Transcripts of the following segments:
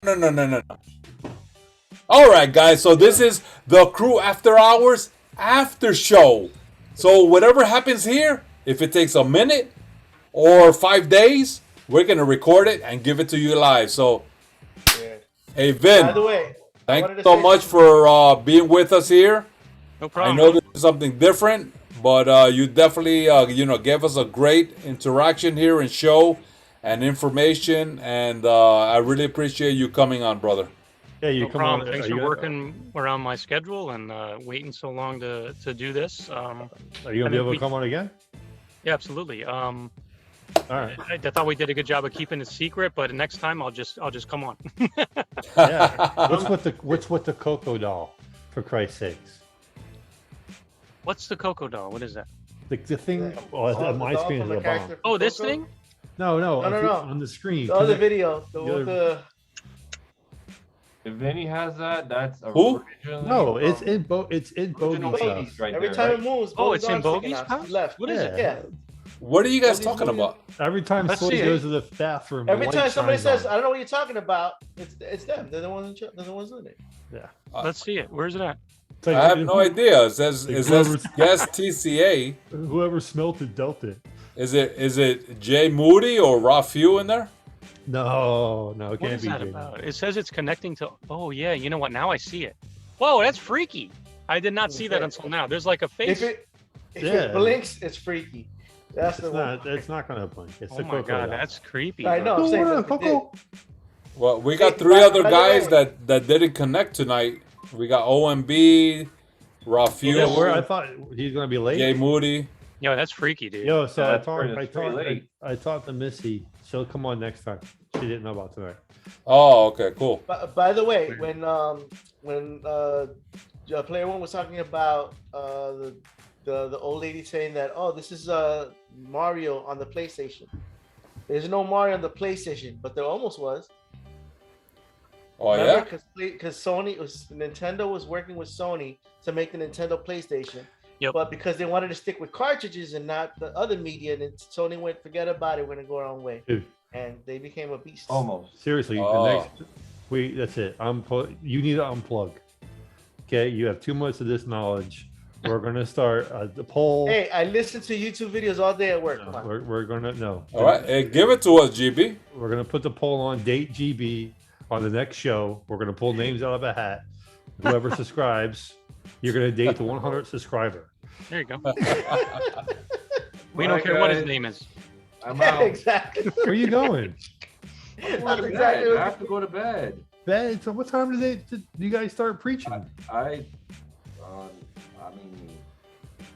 No. All right, guys. So this is the CREW After Hours after show. So whatever happens here, if it takes a minute or 5 days, we're gonna record it and give it to you live. So, hey Vin, By the way, thank you so much for being with us here. No problem. I know this is something different, but you definitely gave us a great interaction here and show and information, and I really appreciate you coming on, brother. Yeah, you No come problem. on. Thanks for working around my schedule and waiting so long to do this. Are you gonna be able to come on again? Yeah, absolutely. All right. I thought we did a good job of keeping it secret, but next time I'll just come on. Yeah. What's with the Coco doll? For Christ's sakes. What's the Coco doll? What is that? The thing. Oh, my screen is a bomb. Oh, this thing? No. No. On the screen. The other video. The If Vinny has that, that's Who? No, it's in Bogy's house. right every there, time right? it moves. Oh, it's in Bogy's Bogy's house? He left. What is it? Yeah. What are you guys Bogy's talking moving. about? Every time Let's Soy see it. goes to the bathroom, Every the time light somebody shines says, on. "I don't know what you're talking about," it's them. They're the ones in it. Yeah. Let's see it. Where's it at? It's like, I have no idea. It says whoever's- guest T.C.A. Whoever smelt it dealt it. Is it JMoody or RaFEW in there? No, it What can't is be. that Jamie. about? It says it's connecting to. Oh yeah, you know what? Now I see it. Whoa, that's freaky. I did not see that until now. There's like a face. If Yeah. it blinks, it's freaky. That's the It's one. not. It's not gonna blink. It's Oh the my Coco god, doll. that's creepy. I know. bro. I'm saying What that a we did. Coco. Well, we got Hey, three other by the guys way- that didn't connect tonight. We got O.M.B, Yeah, where I RaFEW, thought he's gonna be late. JMoody. Yo, that's freaky, dude. Yo, so Yeah, it's pretty late. I talked to Missy. She'll come on next time. She didn't know about tonight. Oh, okay, cool. By the way, when player one was talking about the old lady saying that, oh, this is Mario on the PlayStation. There's no Mario on the PlayStation, but there almost was. Oh yeah. Because Nintendo was working with Sony to make the Nintendo PlayStation. Yep. But because they wanted to stick with cartridges and not the other media, then Sony went, forget about it, we're gonna go our own way, Dude, and they became a beast. Almost. seriously, Oh. the next that's it. You need to unplug. Okay, you have too much of this knowledge. We're gonna start the poll. Hey, I listen to YouTube videos all day at work. Come on. We're gonna All right, hey, give it to us, GB. We're gonna put the poll on date GB on the next show. We're gonna pull names out of a hat. Whoever subscribes, you're gonna date the 100th subscriber. There you go. We All don't right, care what his guys. name is. I'm Yeah, out. exactly. Where are you going? I'm going That's to exactly bed. what- I have to go to bed. Bed. So what time did you guys start preaching? I mean,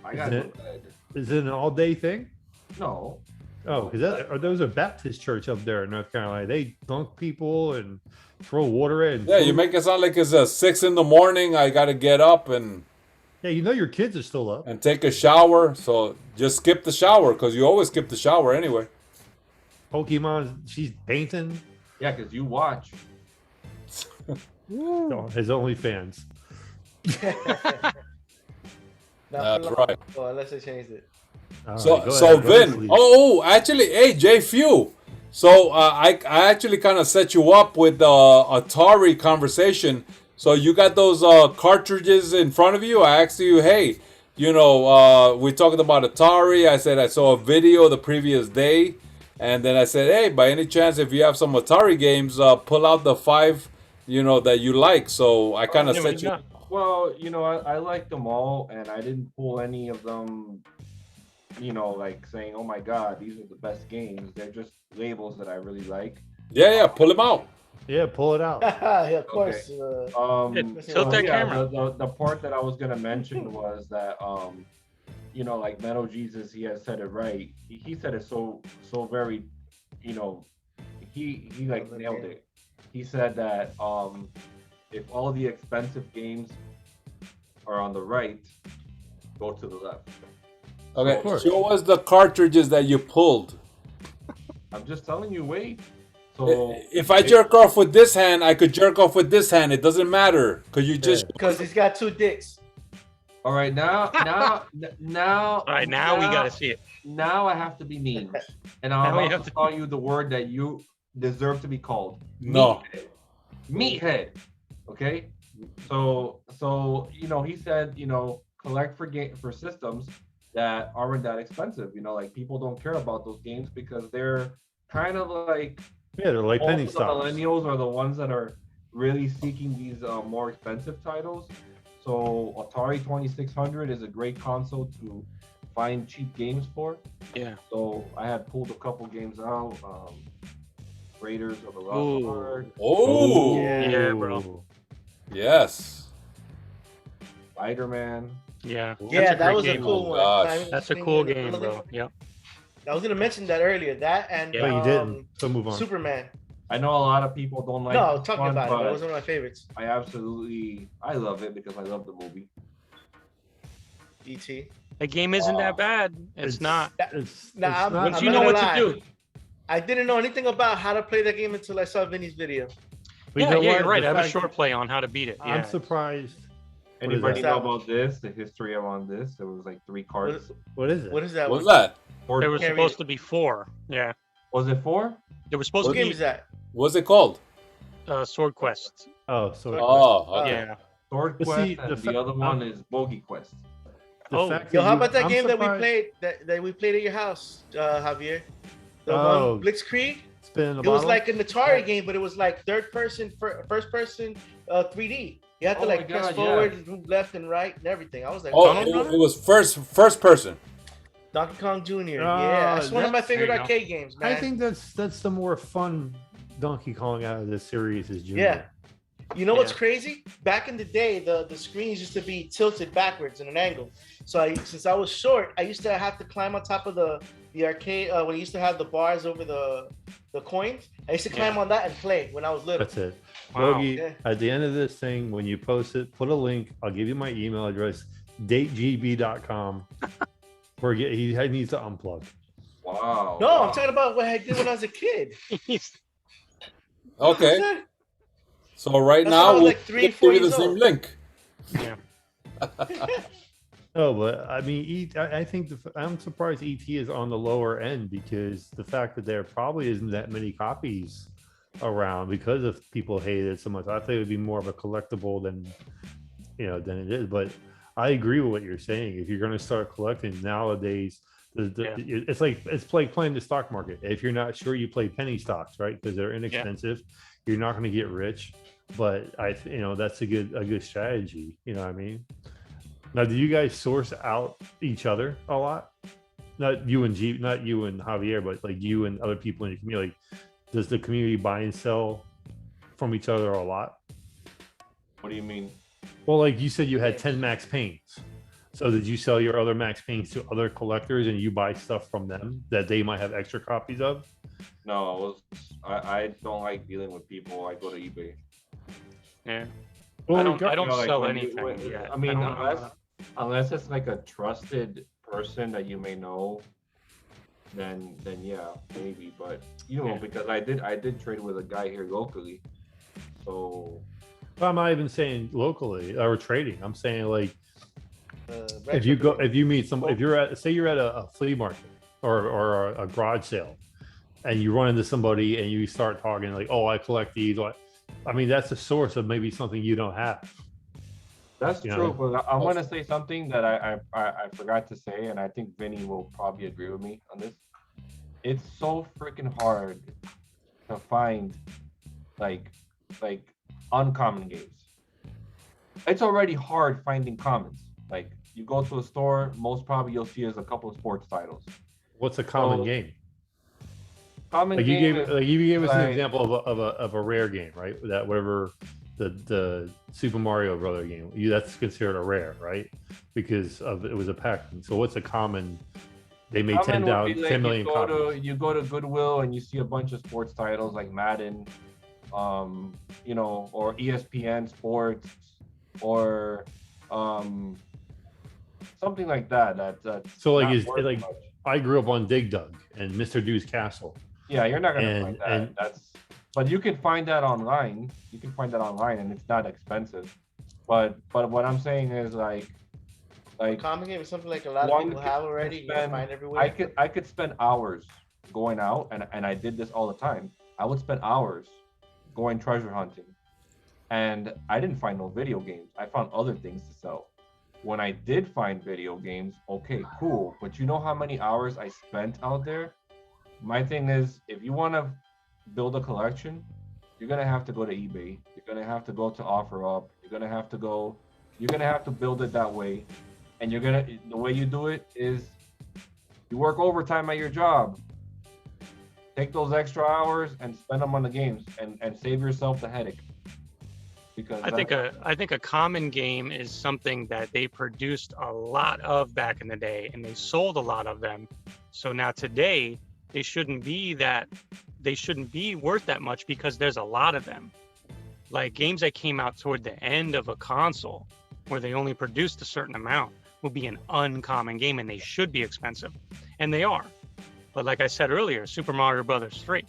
I got to Isn't go it- to bed. Is it an all-day thing? No. Oh, because those are Baptist church up there in North Carolina. They dunk people and throw water in. Yeah, you make it sound like it's 6 in the morning. I gotta get up and Yeah, you know your kids are still up. take a shower. So just skip the shower because you always skip the shower anyway. Pokemon, she's painting. Yeah, because you watch. No, his OnlyFans. That's right. Oh, unless they changed it. All right, So go so ahead, go to Vin. sleep. Oh, actually, hey JFEW. So I actually kind of set you up with the Atari conversation. So you got those cartridges in front of you. I asked you, hey, we talked about Atari. I said I saw a video the previous day, and then I said, hey, by any chance, if you have some Atari games, pull out the 5, that you like. So I kind of Yeah, what set you you. got? Well, I like them all, and I didn't pull any of them, like saying, oh my God, these are the best games. They're just labels that I really like. Yeah, pull them out. Yeah, pull it out. Yeah, of course. Tilt that camera. The part that I was gonna mention was that like Metal Jesus, he has said it right. He said it so very, he like nailed it. He said that if all the expensive games are on the right, go to the left. Okay, course. show us the cartridges that you pulled. I'm just telling you, wait. So If I jerk off with this hand, I could jerk off with this hand. It doesn't matter because you just. Because he's got 2 dicks. all right, now. All right, now we got to see it. Now I have to be mean, and Now I'm we about have to to- call you the word that you deserve to be called. No. Mean. Meathead. Okay, so he said collect for systems that aren't that expensive. Like people don't care about those games because they're kind of like Yeah, they're like penny most of the stocks. millennials are the ones that are really seeking these more expensive titles. So Atari 2600 is a great console to find cheap games for. Yeah. So I had pulled a couple games out. Raiders of the Lost Ooh. Ark, Oh, Yeah, bro. yes. Spider-Man. Yeah. Yeah, that great was a game. cool Oh, one. gosh. Climbing That's a thing cool in the game, building. bro. Yep. I was gonna mention that earlier. That and Yeah. But you didn't. So move on. Superman. I know a lot of people don't like No, I was this talking one, about it. But it but was one of my favorites. I love it because I love the movie. E.T. The game isn't that bad. It's not. It's Nah, I'm- not. Once I'm you not know gonna what to lie. do. I didn't know anything about how to play that game until I saw Vinny's video. But you Yeah, know yeah, what? you're right. The I have a fact- short play on how to beat it. I'm Yeah. surprised. What is Anybody that? know about this? The history on this? There was like 3 cards. What is it? What is that? What's one? that? There was Can't read supposed it. to be 4. Yeah. Was it 4? There was supposed What to game be is that? What's it called? Sword Quest. Oh, so Oh, okay. Yeah. Sword But Quest, see, and the the fa- other one is Bogy Quest. the Oh. fact Yo, that how you- about that I'm game that we surprised- played that we played at your house, Javier? The Oh. one Blitzkrieg. Spin in a It was bottle? like an Atari game, but it was like first person 3D. You had to Oh my like press God, forward yeah. and move left and right and everything. I was like, Oh, Donkey it was first person. Kong Jr. Yeah, that's one of my that's- favorite there you go. arcade games, man. I think that's the more fun Donkey Kong out of this series is Junior. Yeah. You know what's Yeah. crazy? Back in the day, the screens used to be tilted backwards in an angle. So since I was short, I used to have to climb on top of the arcade when I used to have the bars over the coins. I used to climb on that and play when I was little. That's it. Wow. Bogy, Yeah. at the end of this thing, when you post it, put a link. I'll give you my email address, dategb.com. Where he needs to unplug. Wow. No, I'm talking about what I did when I was a kid. Okay. So right That's when I now was we'll like 3, give 4 you the years same old. link. No, but I mean, I think I'm surprised ET is on the lower end because the fact that there probably isn't that many copies around because of people hate it so much. I think it would be more of a collectible than it is. But I agree with what you're saying. If you're going to start collecting nowadays, it's like playing the stock market. If you're not sure, you play penny stocks, right? Because they're inexpensive. You're not going to get rich, but that's a good strategy. You know what I mean? Now, do you guys source out each other a lot? Not you and Javier, but like you and other people in your community. Like, does the community buy and sell from each other a lot? What do you mean? Well, like you said, you had 10 Max Paynes. So did you sell your other Max Paynes to other collectors and you buy stuff from them that they might have extra copies of? No, I don't like dealing with people. I go to eBay. Yeah. Well, I don't You know, like, sell when anything yet. I mean, don't- unless it's like a trusted person that you may know, then yeah, maybe. But Yeah. because I did trade with a guy here locally, so I'm not even saying locally or trading. I'm saying like if retro you meet somebody, if you're at a flea market or a garage sale and you run into somebody and you start talking like, oh, I collect these. I mean, that's a source of maybe something you don't have. that's You true. know, But I'm gonna say something that I forgot to say, and I think Vinny will probably agree with me on this. It's so freaking hard to find like uncommon games. It's already hard finding commons. Like you go to a store, most probably you'll see is a couple of sports titles. What's a common So, game? Common Like you game gave us an like- example of a rare game, right? That whatever the Super Mario Brother game, that's considered a rare, right? Because it was a pack. So what's a common? They made common would be 10 million you copies. you go to Goodwill and you see a bunch of sports titles like Madden, or ESPN Sports, or something like that. That's So like not is worth like much. I grew up on Dig Dug and Mr. Dew's Castle. Yeah, you're not gonna and- find that. and- But you can find that online. You can find that online, and it's not expensive. But what I'm saying is like common game is something like a lot of one people have already. You can spend- find everywhere. I could spend hours going out, and I did this all the time. I would spend hours going treasure hunting, and I didn't find no video games. I found other things to sell. When I did find video games, okay, cool. But you know how many hours I spent out there? My thing is, if you want to build a collection, you're gonna have to go to eBay. You're gonna have to go to OfferUp. You're gonna have to go. You're gonna have to build it that way, and the way you do it is you work overtime at your job. Take those extra hours and spend them on the games, and save yourself the headache. Because I think a common game is something that they produced a lot of back in the day, and they sold a lot of them. So now today they shouldn't be worth that much because there's a lot of them. Like games that came out toward the end of a console where they only produced a certain amount will be an uncommon game, and they should be expensive, and they are. But like I said earlier, Super Mario Brothers 3,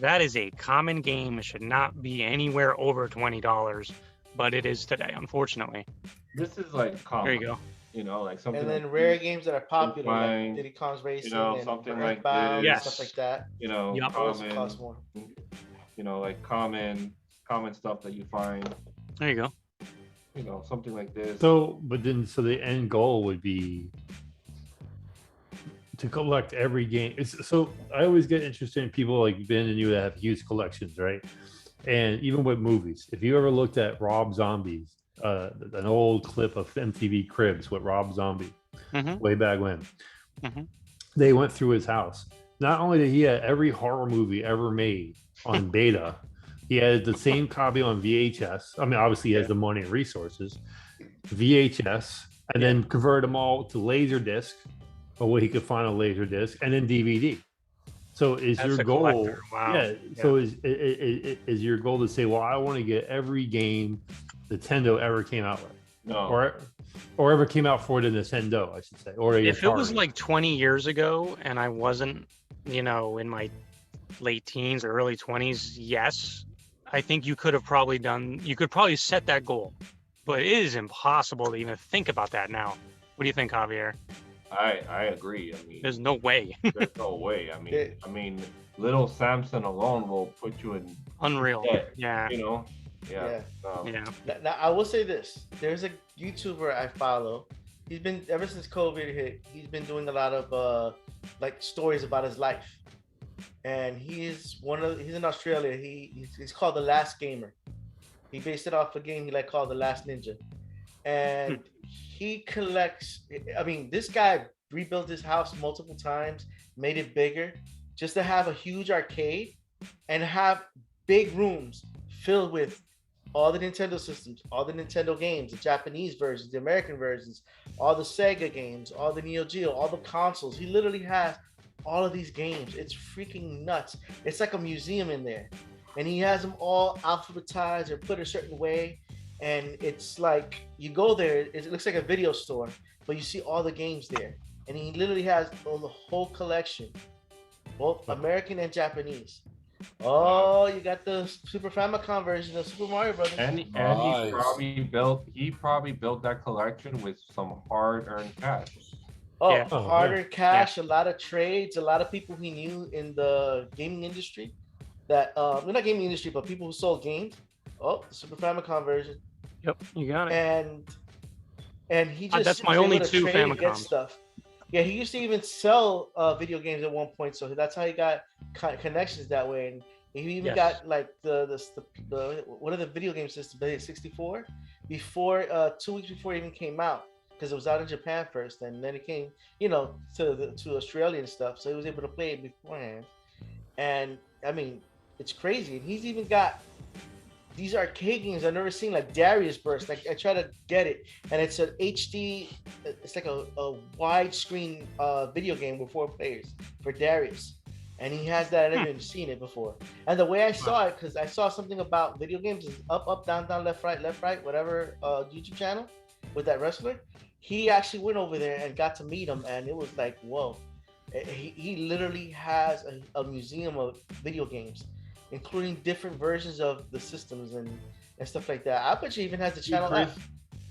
that is a common game. It should not be anywhere over $20, but it is today, unfortunately. this is like common. There you go. You know, like something. And then like rare this, games that are popular, find, like Diddy Kong's Racing, know, and something like Earthbound, this. and stuff like that. You know, Yup. Those common. cost more. You know, like common stuff that you find. There you go. You know, something like this. So the end goal would be to collect every game. So I always get interested in people like Ben and you that have huge collections, right? And even with movies, if you ever looked at Rob Zombie's, an old clip of MTV Cribs with Rob Zombie, way back when, they went through his house. Not only did he have every horror movie ever made on beta, he had the same copy on VHS. I mean, obviously he has the money and resources, VHS, and then convert them all to Laserdisc, or what he could find on Laserdisc, and then DVD. So is That's your a goal? collector. Wow. Yeah. So is your goal to say, well, I want to get every game Nintendo ever came out with, No. or ever came out for the Nintendo, I should say, or If it was Atari. like 20 years ago and I wasn't, you know, in my late teens or early 20s, yes, I think you could probably set that goal, but it is impossible to even think about that now. What do you think, Javier? I agree. I mean, There's no way. there's no way. I mean, little Samson alone will put you in Unreal. debt, Yeah. You know. Yeah. Yeah. Now, I will say this: there's a YouTuber I follow. He's been ever since COVID hit. He's been doing a lot of like stories about his life, and he's in Australia. He's called The Last Gamer. He based it off a game he called The Last Ninja, and he collects. I mean, this guy rebuilt his house multiple times, made it bigger, just to have a huge arcade and have big rooms filled with all the Nintendo systems, all the Nintendo games, the Japanese versions, the American versions, all the Sega games, all the Neo Geo, all the consoles. He literally has all of these games. It's freaking nuts. It's like a museum in there. And he has them all alphabetized or put a certain way. And it's like, you go there, it looks like a video store, but you see all the games there. And he literally has the whole collection, both American and Japanese. Oh, you got the Super Famicom version of Super Mario Brothers. And Nice. he probably built that collection with some hard-earned cash. Oh, Yeah. harder cash, a lot of trades, a lot of people he knew in the gaming industry that, well, not gaming industry, but people who sold games. Oh, the Super Famicom version. Yep. You got it. And he just That's my was only able to two trade and get Famicoms. stuff. Yeah, he used to even sell video games at one point, so that's how he got connections that way. And he even Yes. got like the what are the video game systems? The 64 before 2 weeks before it even came out, because it was out in Japan first, and then it came, to Australia and stuff. So he was able to play it beforehand. And I mean, it's crazy. And he's even got these arcade games I've never seen, like Darius Burst. Like I try to get it, and it's an HD. It's like a widescreen video game with 4 players for Darius, and he has that. I've never even seen it before. And the way I saw it, because I saw something about video games is up, down, down, left, right, whatever YouTube channel with that wrestler. He actually went over there and got to meet him, and it was like, whoa. He literally has a museum of video games, including different versions of the systems and stuff like that. I bet he even has the channel F.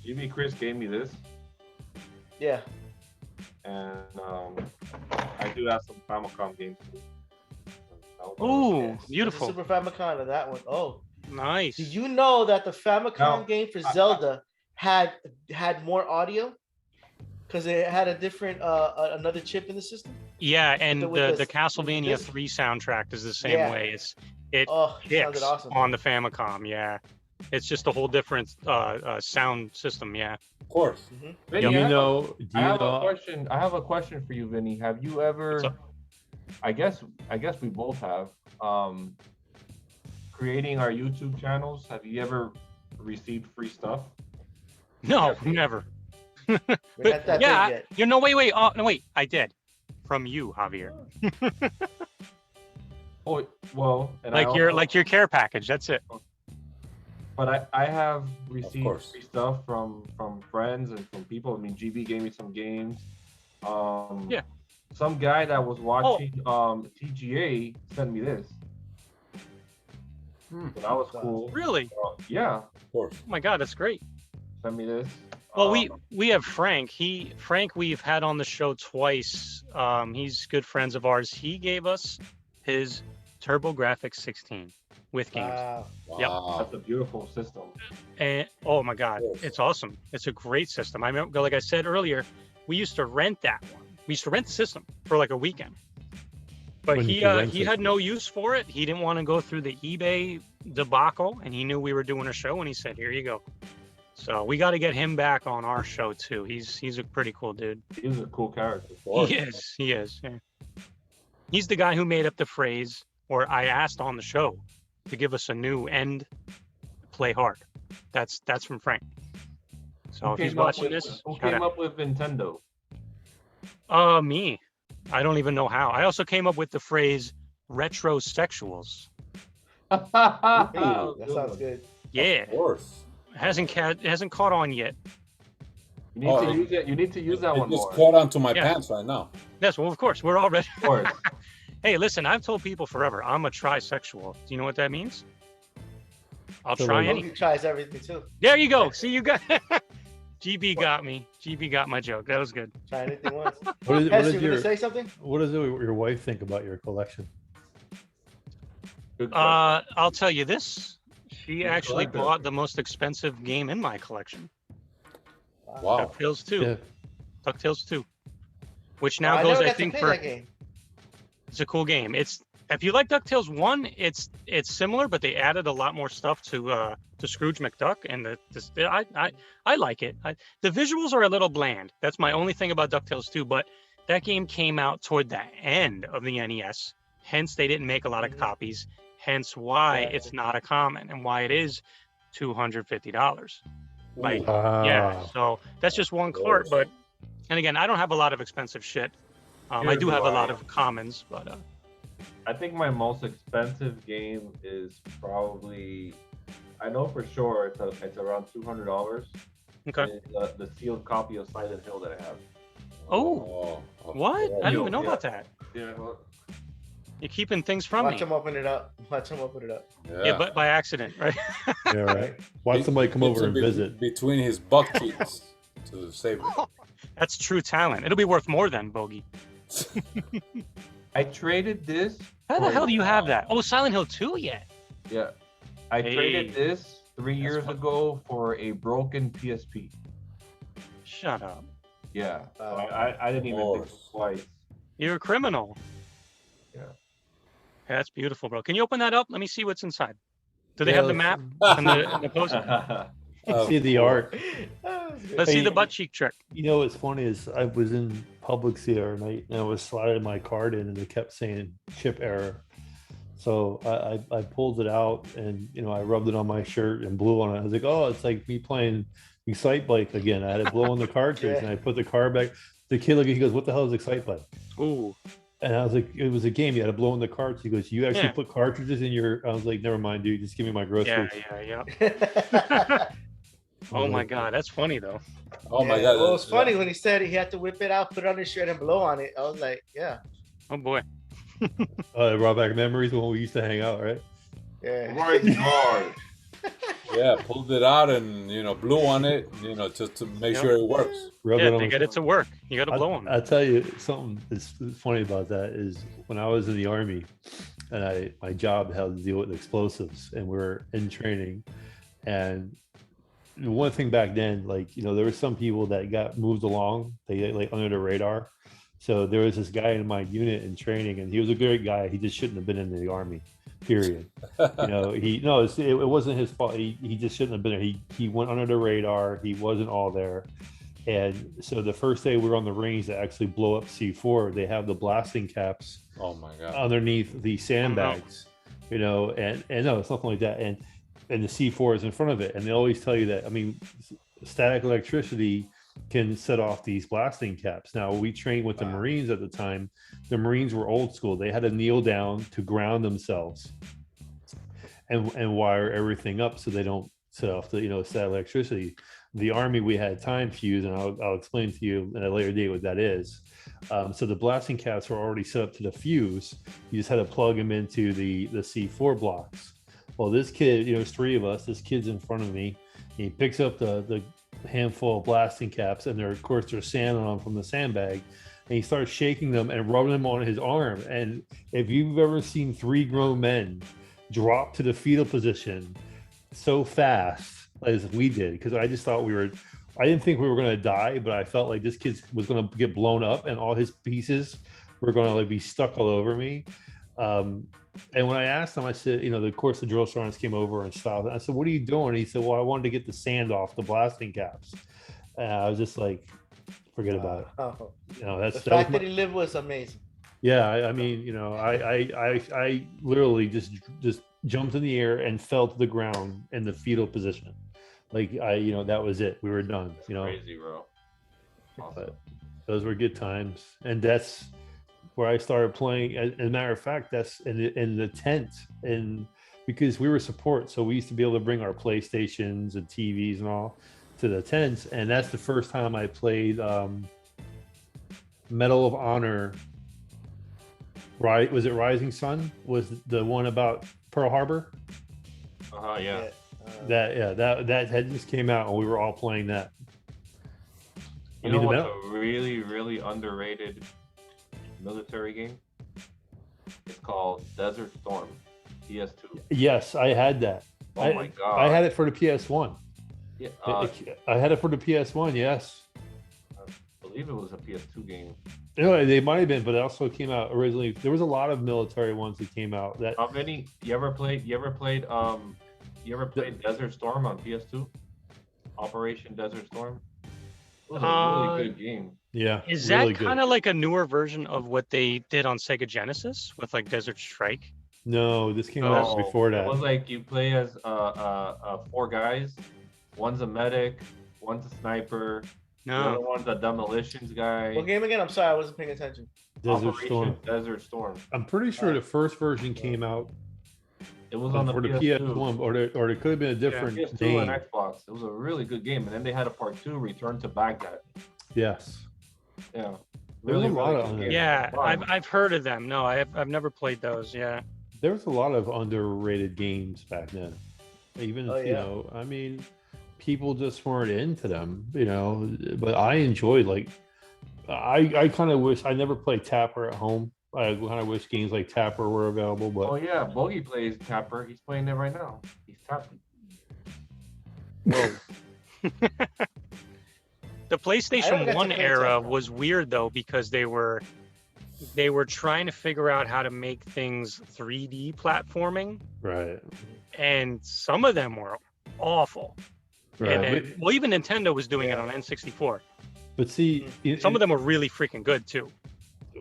GB Chris gave me this, Yeah. and I do have some Famicom games too. Ooh, Yes. beautiful. Super Famicom of that one. Oh, Nice. Did you know that the Famicom Now, game for Zelda had more audio? Because it had a different another chip in the system. Yeah, and with the Castlevania disc? 3 soundtrack is the same Yeah. way. It Oh, it sounded kicks awesome. on the Famicom. Yeah, it's just a whole different sound system. Yeah. Of course. Mm-hmm. Vinny, Do you I have a- know? I have a question. I have a question for you, Vinny. Have you ever? up? I guess we both have. Creating our YouTube channels. Have you ever received free stuff? No, never. We're not that Yeah, big yet. you know, wait. Oh, no, wait. I did. From you, Javier. Oh well, and Like your care package. That's it. But I have received course. free stuff from friends and from people. I mean, GB gave me some games. Yeah. Some guy that was watching TGA sent me this. So that was cool. Really? Yeah, Of course. Oh my God, that's great. sent me this. Well, we have Frank. Frank we've had on the show twice. He's good friends of ours. He gave us his TurboGrafx 16 with games. Wow. Yep. Wow. That's a beautiful system. And oh my God, Yes. it's awesome. It's a great system. I remember, like I said earlier, we used to rent that one. We used to rent the system for like a weekend. But When he you could rent he had no use for it. He didn't want to go through the eBay debacle, and he knew we were doing a show, and he said, "Here you go." So we got to get him back on our show too. He's a pretty cool dude. He's a cool character. course. He is. Yeah. He's the guy who made up the phrase, or I asked on the show, to give us a new end. Play hard. That's from Frank. So if he's watching this, who shout came out. up with Vintendo? Me. I don't even know how. I also came up with the phrase retrosexuals. Ooh, that sounds good. Yeah, Of course. hasn't caught on yet. You need to use it. You need to use that It one just more. caught onto my Yeah. pants right now. Yes, well, of course, we're all ready. Of course. Hey, listen, I've told people forever I'm a trisexual. Do you know what that means? I'll So try like- any. He tries everything too. There you go. See, you got GB got me. GB got my joke. That was good. Try anything once. What is, Hess, you gonna say something? what does your wife think about your collection? Good question. I'll tell you this. She Good actually collector. bought the most expensive game in my collection. Wow. DuckTales 2. Yeah. DuckTales 2. Which now I goes, never I got to think, play for that game. it's a cool game. It's if you like DuckTales 1, it's similar, but they added a lot more stuff to Scrooge McDuck, and I like it. The visuals are a little bland. That's my only thing about DuckTales 2, but that game came out toward the end of the NES. Hence, they didn't make a lot of Mhm. copies. Hence, why Yeah. it's not a common and why it is $250. Like, Wow. yeah. So that's just one cart, but and again, I don't have a lot of expensive shit. I Here's do have a why. lot of commons, but I think my most expensive game is probably. I know for sure it's around $200. okay. Is the sealed copy of Silent Hill that I have. Oh, of what? I course. didn't even know Yeah. about that. Yeah. Well, You're keeping things from Watch me. him open it up. Watch him open it up. Yeah, but by accident, right? Yeah, right. Why somebody come over and Be- visit? between his butt cheeks to save it. That's true talent. It'll be worth more than Bogy. I traded this. How the for- hell do you have that? Oh, Silent Hill 2 yet? Yeah. I Hey. traded this 3 years fun. ago for a broken PSP. Shut up. Yeah. Wow. I didn't even think course. twice. You're a criminal. Yeah. Yeah, that's beautiful, bro. Can you open that up? Let me see what's inside. Do they have the map and the post? See the art. Let's see Hey, the butt cheek trick. You know what's funny is I was in Publix the other night and I was sliding my card in and it kept saying chip error. So I pulled it out and I rubbed it on my shirt and blew on it. I was like, oh, it's like me playing Excite Bike again. I had to blow on the cartridge and I put the card back. The kid looked, he goes, what the hell is Excite Bike? Ooh. And I was like, it was a game. You had to blow in the cards. He goes, you actually Yeah. put cartridges in your. I was like, never mind, dude. Just give me my groceries. Yeah. Oh my God, that's funny though. Oh my God. Well, it was funny when he said he had to whip it out, put it on his shirt, and blow on it. I was like, yeah, Oh boy. It brought back memories when we used to hang out, right? yeah. Right hard. Yeah, pulled it out and blew on it, just to make Yep. sure it works. Rub Yeah, it on to my get it to work, you got to blow on I'll it. tell you something that's funny about that is when I was in the army, and my job had to deal with explosives, and we're in training. And one thing back then, like, you know, there were some people that got moved along, they like under the radar. So there was this guy in my unit in training, and he was a great guy. He just shouldn't have been in the army, period. You know, it wasn't his fault. He just shouldn't have been there. He went under the radar. He wasn't all there. And so the first day we were on the range that actually blow up C4, they have the blasting caps Oh my god. underneath the sandbags, you know, and no, it's nothing like that. And the C4 is in front of it. And they always tell you that, I mean, static electricity can set off these blasting caps. Now, we trained with the Marines at the time. The Marines were old school. They had to kneel down to ground themselves and wire everything up so they don't set off the, you know, static electricity. The Army, we had time fuse, and I'll explain to you at a later date what that is. So the blasting caps were already set up to the fuse. You just had to plug them into the C4 blocks. Well, this kid, you know, there's three of us. This kid's in front of me. He picks up the handful of blasting caps, and of course there's sand on them from the sandbag, and he starts shaking them and rubbing them on his arm. And if you've ever seen three grown men drop to the fetal position so fast as we did, because I just thought I didn't think we were going to die, but I felt like this kid was going to get blown up and all his pieces were going to like be stuck all over me. And when I asked him, I said, you know, of course the drill sergeants came over and stopped. I said, what are you doing? He said, well, I wanted to get the sand off the blasting caps. And I was just like, forget about it. Oh. You know, The fact that he lived was amazing. Yeah, I mean, you know, I literally just jumped in the air and fell to the ground in the fetal position. Like you know, that was it. We were done. That's you know, crazy, bro. Awesome. But those were good times, and that's where I started playing. As a matter of fact, that's in the tent, and because we were support, so we used to be able to bring our PlayStations and TVs and all to the tents, and that's the first time I played Medal of Honor. Right? Was it Rising Sun? Was the one about Pearl Harbor? Yeah. That had just came out, and we were all playing that. You know what's a really, really underrated military game? It's called Desert Storm, PS2. Yes, I had that. Oh my god! I had it for the PS1. Yeah, I had it for the PS1. Yes. I believe it was a PS2 game. You know, they might have been, but it also came out originally. There was a lot of military ones that came out. That how many? You ever played Desert Storm on PS2? Operation Desert Storm. It was a really good game. Yeah. Is that kind of like a newer version of what they did on Sega Genesis with like Desert Strike? No, this came out before that. It was like you play as four guys. One's a medic, one's a sniper. No. The other one's a demolitions guy. What game again? I'm sorry, I wasn't paying attention. Desert Storm. I'm pretty sure the first version came out. It was on the PS1, or it could have been a different PS2 game. and Xbox. It was a really good game, and then they had a part 2, Return to Baghdad. Yes. Yeah. There was a lot of yeah, I've heard of them. No, I've never played those. Yeah. There was a lot of underrated games back then. Even you know, I mean, people just weren't into them, you know. But I enjoyed I kind of wish I never played Tapper at home. I kind of wish games like Tapper were available. But oh yeah, Bogy plays Tapper. He's playing it right now. He's tapping. Whoa. The PlayStation 1 era was weird though, because they were trying to figure out how to make things 3D platforming. Right. And some of them were awful. Right. And then, well, even Nintendo was doing it on N64. But see, some of them were really freaking good too.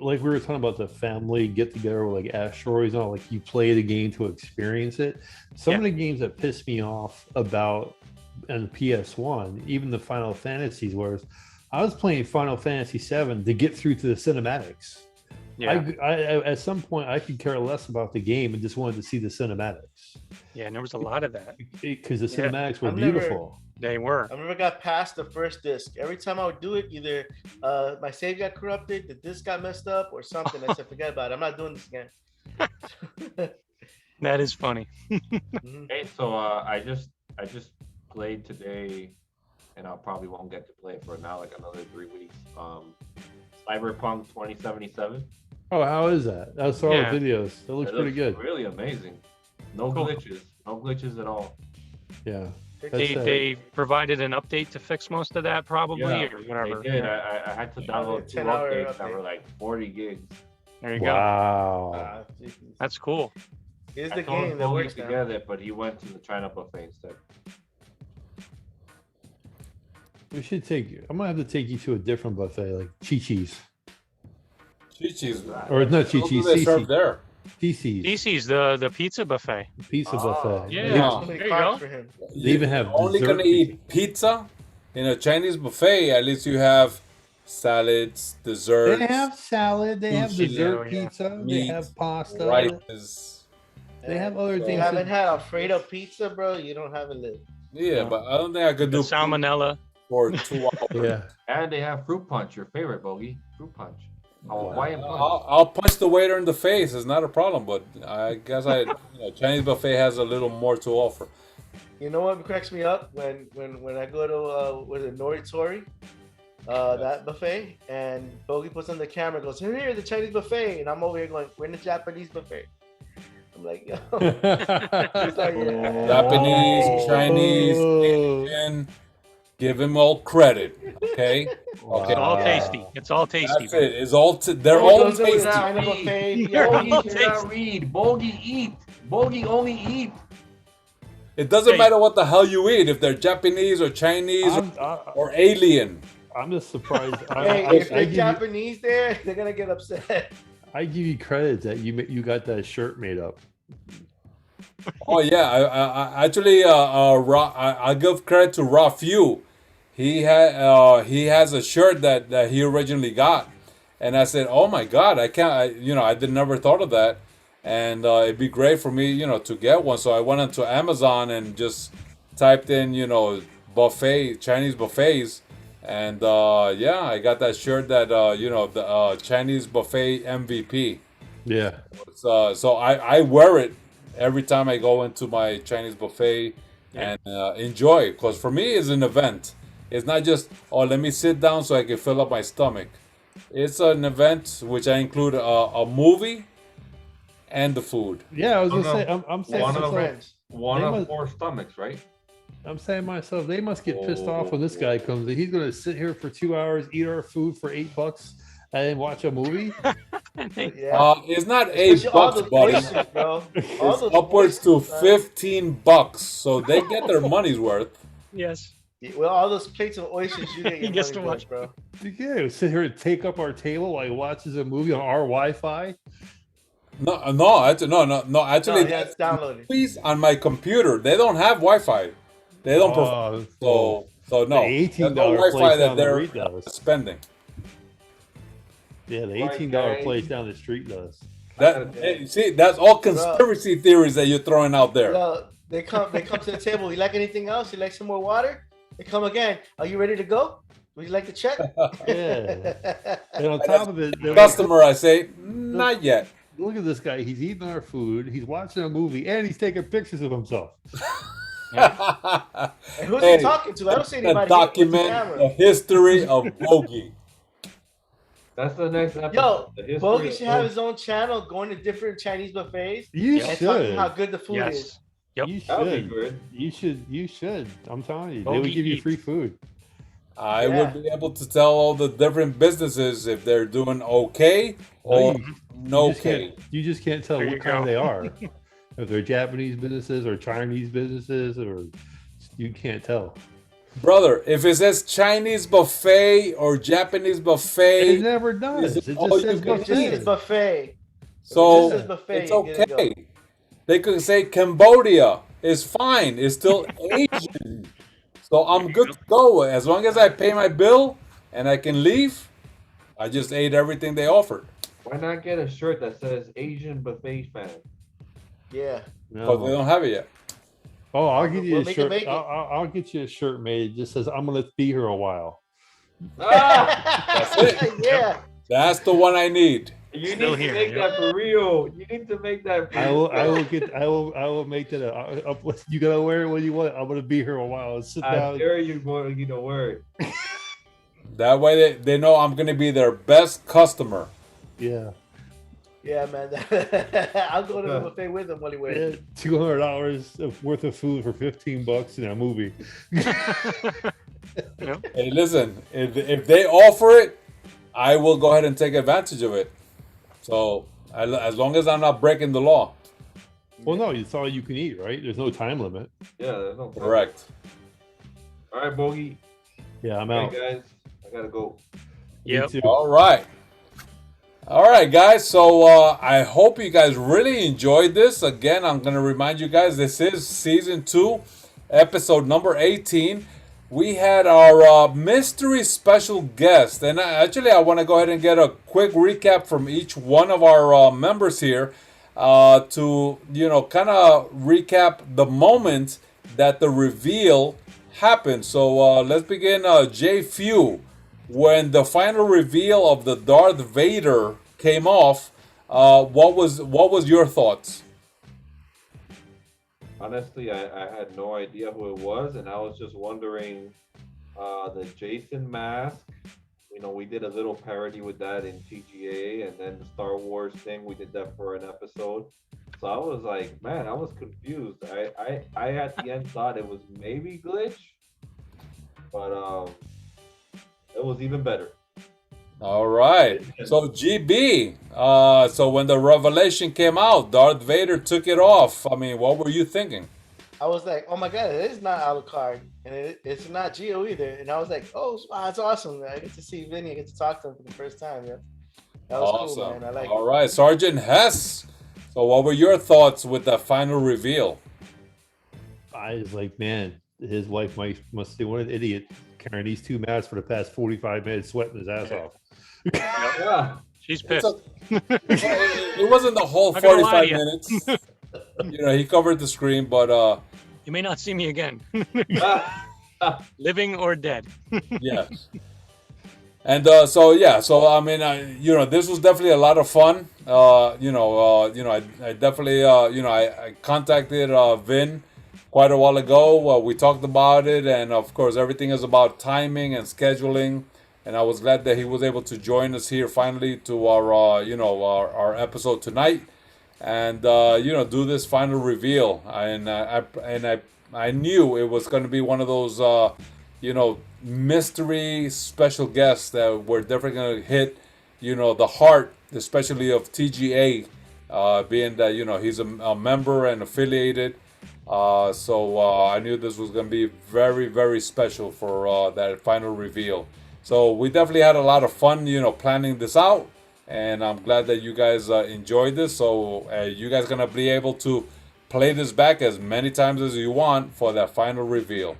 Like we were talking about the family get together with like asteroids and all, like you play the game to experience it. Some of the games that pissed me off about and PS1, even the Final Fantasies, was I was playing Final Fantasy 7 to get through to the cinematics. Yeah. I at some point I could care less about the game and just wanted to see the cinematics. Yeah, and there was a lot of that because the cinematics were beautiful. They were. I never got past the first disc. Every time I would do it, either my save got corrupted, the disc got messed up, or something. I said, forget about it. I'm not doing this again. That is funny. Hey, so I just played today, and I probably won't get to play it for now, like another 3 weeks. Cyberpunk 2077. Oh, how is that? I saw Yeah. the videos. It looks It pretty looks good. really amazing. No Cool. glitches. No glitches at all. Yeah. They That's, they provided an update to fix most of that, probably, Yeah, or they whatever. did. Yeah. I had to Probably a download 2 10-hour updates that update. were like 40 gigs. There you go. wow. Jesus. That's cool. Here's I the told game that Bogy works to now. get it, but he went to the China buffet instead. We should take. I'm gonna have to take you to a different buffet, like Chi-Chi's, Chi-Chi's. or not What do Chi-Chi's, they serve Cece. there? TC's DC's the pizza buffet. pizza Oh, buffet. yeah. They, Too many There you carbs go. for him. they even have You're only dessert gonna eat pizza in a Chinese buffet. At least you have salads, desserts, They have salad. They have Sushi, dessert yeah. pizza. They meat, have pasta. rices. They have other If you things. haven't that- had Alfredo pizza, bro, you don't have a live. Yeah, No. but I don't think I could The do salmonella. for 2 hours. yeah. And they have fruit punch, your favorite, Bogy. Fruit punch. Hawaiian punch. I'll punch the waiter in the face. It's not a problem, but I guess Chinese buffet has a little more to offer. You know what cracks me up when I go to was it Noritori, that buffet, and Bogey puts on the camera, goes here the Chinese buffet, and I'm over here going, we're in the Japanese buffet. I'm like, yo, He's like, yeah. Japanese, Chinese, Oh. Asian, give them all credit. Okay, okay. It's all Wow. tasty. It's all tasty. That's it. It's all. They're Bogey all goes over to the tasty. China buffet. You're yo, all Bogy tasty. cannot read. Bogy eat. Bogy only eat. It doesn't Hey. matter what the hell you eat. If they're Japanese or Chinese or alien. I'm just surprised. Hey, if I they're give Japanese there, they're gonna get upset. I give you credit that you got that shirt made up. Oh yeah, I actually I give credit to RaFEW. He has a shirt that he originally got, and I said, oh my god, I can't I did never thought of that, and it'd be great for me to get one. So I went into Amazon and just typed in buffet Chinese buffets, and yeah, I got that shirt that the Chinese buffet MVP. Yeah. So I wear it every time I go into my Chinese buffet and enjoy it. Because for me, it's an event. It's not just, oh, let me sit down so I can fill up my stomach. It's an event which I include a movie and the food. Yeah, I was Oh, gonna say. no. I'm saying One to of myself, Friends. One They of must- 4 stomachs, right? I'm saying to myself, they must get pissed off when this guy comes in. He's gonna sit here for 2 hours, eat our food for $8, and then watch a movie. Yeah. It's not Especially all $8, those buddy. oysters, bro. All It's those upwards to oysters, man. $15, so they get their money's worth. Yes. Well, all those plates of oysters, you get He your gets money to back, bro. Yeah, sit here and take up our table while he watches a movie on our Wi-Fi. No, actually, No, actually, yeah, it's downloaded. movies on my computer. They don't have Wi-Fi. They don't provide. So no, the there's $18 no place Wi-Fi that down the they're street does. spending. Yeah, the Right, $18 guys. place down the street does. Hey, see, that's all conspiracy theories that you're throwing out there. Yo, they come to the table. You like anything else? You like some more water? They come again. Are you ready to go? Would you like to check? Yeah. And on top of it, they're like, Customer, I say, not yet. look at this guy. He's eating our food. He's watching a movie, and he's taking pictures of himself. And who's Hey, he talking to? I don't see To anybody. With document the the camera. history of Bogy. That's the next episode. Yo, The history Bogey of should have his own channel, going to different Chinese buffets You and talking should. how good the food is. Yes. Yep. You That would be should. good. You should. You should. I'm telling you, they Bogey would give you eats. free food. I Yeah. would be able to tell all the different businesses if they're doing okay or no just okay. can't, you just can't tell There what you kind go. they are. If they're Japanese businesses or Chinese businesses, or you can't tell. Brother, if it says Chinese buffet or Japanese It buffet, never does. Is It it all just you says can It just see? says buffet. buffet. so It just says buffet, it's you get to okay. They could say Cambodia. It's fine. It's still Asian. So I'm good to go. As long as I pay my bill and I can leave, I just ate everything they offered. Why not get a shirt that says Asian buffet fan? Yeah. Because they No. don't have it yet. Oh, I'll give you We'll a make it, shirt. make it. I'll get you a shirt made. It just says, "I'm gonna be here a while." Ah! That's it. Yeah. That's the one I need. You Still need here, to make yeah. that for real. You need to make that for I real. will. I will get. I will make that. You gotta wear it when you want. I'm gonna be here a while. Sit I down. dare you going to word. That way they know I'm going to be their best customer. Yeah. Yeah, man. I'll go to the buffet with him while he waits. $200 worth of food for $15 in a movie. Hey, listen, if they offer it, I will go ahead and take advantage of it. So as long as I'm not breaking the law. Well, no, it's all you can eat, right? There's no time limit. Yeah, there's no problem. Correct. All right, Bogy. Yeah, I'm Hey out. guys, I gotta go. Yep. Me too. All right. All right, guys. So I hope you guys really enjoyed this. Again, I'm going to remind you guys, this is season 2, episode number 18. We had our mystery special guest. And actually, I want to go ahead and get a quick recap from each one of our members here to, kind of recap the moment that the reveal happened. So let's begin. JFEW. When the final reveal of the Darth Vader came off, what was your thoughts? Honestly, I had no idea who it was, and I was just wondering, the Jason mask. We did a little parody with that in TGA, and then the Star Wars thing, we did that for an episode. So I was like, man, I was confused. I at the end thought it was maybe Glitch, but it was even better. All right. So GB. So when the revelation came out, Darth Vader took it off. I mean, what were you thinking? I was like, oh my god, it is not Alucard, and it's not Geo either. And I was like, oh, wow, that's awesome. I get to see Vinny, I get to talk to him for the first time. Yeah, that was Awesome. cool, man. I like All right, Sgt Hess. So what were your thoughts with the final reveal? I was like, man, his wife must be one an idiot carrying these 2 masks for the past 45 minutes, sweating his ass off. Yeah. She's pissed. It wasn't the whole Not gonna lie 45 to you. minutes. He covered the screen, but You may not see me again, living or dead. yes. And so I mean, this was definitely a lot of fun. I definitely, I contacted Vin quite a while ago. We talked about it, and of course, everything is about timing and scheduling. And I was glad that he was able to join us here finally to our, our episode tonight, and do this final reveal. And I knew it was going to be one of those, mystery special guests that were definitely going to hit, the heart, especially of TGA, being that he's a member and affiliated. So I knew this was going to be very, very special for that final reveal. So we definitely had a lot of fun, planning this out, and I'm glad that you guys enjoyed this. So you guys are gonna be able to play this back as many times as you want for that final reveal.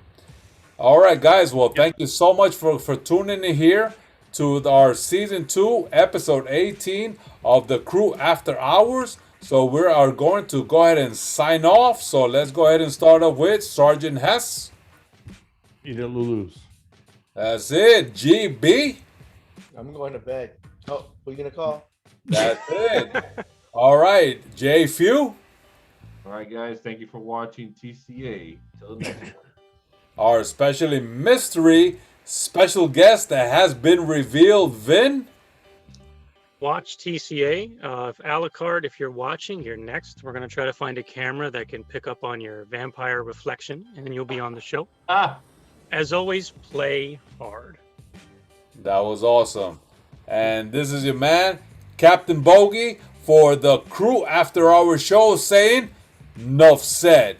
All right, guys. Well, thank you so much for tuning in here to our season 2, episode 18 of the CREW After Hours. So we are going to go ahead and sign off. So let's go ahead and start off with Sgt Hess. Eat it, Lulu's. That's it, GB. I'm going to bed. Oh, who you gonna call? That's it. All right, JFEW. All right, guys. Thank you for watching TCA. Till the next one. Our especially mystery special guest that has been revealed, Vin. Watch TCA. If Alucard, if you're watching, you're next. We're going to try to find a camera that can pick up on your vampire reflection, and then you'll be on the show. As always, play hard. That was awesome. And this is your man, Captain Bogy, for the CREW After Hours show saying, "Nuff said."